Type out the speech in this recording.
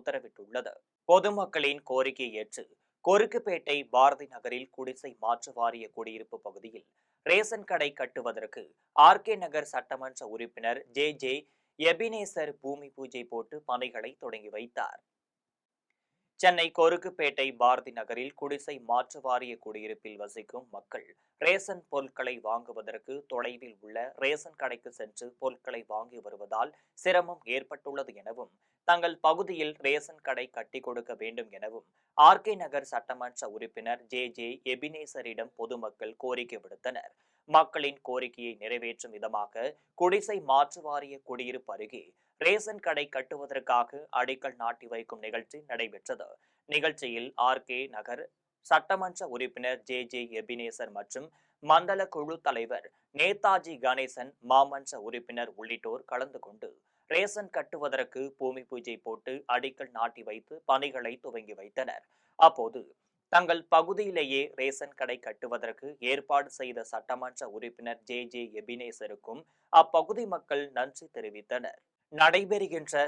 உத்தரவிட்டுள்ளது. பொதுமக்களின் கோரிக்கையை ஏற்று கொருக்குப்பேட்டை பாரதி நகரில் குடிசை மாற்று வாரிய குடியிருப்பு பகுதியில் ரேஷன் கடை கட்டுவதற்கு ஆர்கே நகர் சட்டமன்ற உறுப்பினர் ஜே எபினேசர் பூமி பூஜை போட்டு பணிகளை தொடங்கி வைத்தார். சென்னை கொருக்குப்பேட்டை பாரதி நகரில் குடிசை மாற்று வாரிய குடியிருப்பில் வசிக்கும் மக்கள் ரேஷன் பொருட்களை வாங்குவதற்கு தொலைவில் உள்ள ரேஷன் கடைக்கு சென்று பொருட்களை வாங்கி வருவதால் சிரமம் ஏற்பட்டுள்ளது எனவும் தங்கள் பகுதியில் ரேஷன் கடை கட்டி கொடுக்க வேண்டும் எனவும் ஆர்கே நகர் சட்டமன்ற உறுப்பினர் ஜே எபினேசரிடம் பொதுமக்கள் கோரிக்கை விடுத்தனர். மக்களின் கோரிக்கையை நிறைவேற்றும் விதமாக குடிசை மாற்று வாரிய குடியிருப்பு அருகே ரேஷன் கடை கட்டுவதற்காக அடிக்கல் நாட்டி வைக்கும் நிகழ்ச்சி நடைபெற்றது. நிகழ்ச்சியில் ஆர்கே நகர் சட்டமன்ற உறுப்பினர் ஜே எபினேசர் மற்றும் மண்டல குழு தலைவர் நேதாஜி கணேசன், மாமன்ற உறுப்பினர் உள்ளிட்டோர் கலந்து கொண்டு ரேஷன் கட்டுவதற்கு பூமி பூஜை போட்டு அடிக்கல் நாட்டி வைத்து பணிகளை துவங்கி வைத்தனர். அப்போது தங்கள் பகுதியிலேயே ரேஷன் கடை கட்டுவதற்கு ஏற்பாடு செய்த சட்டமன்ற உறுப்பினர் ஜே எபினேசருக்கும் அப்பகுதி மக்கள் நன்றி தெரிவித்தனர். நடைபெறுகின்ற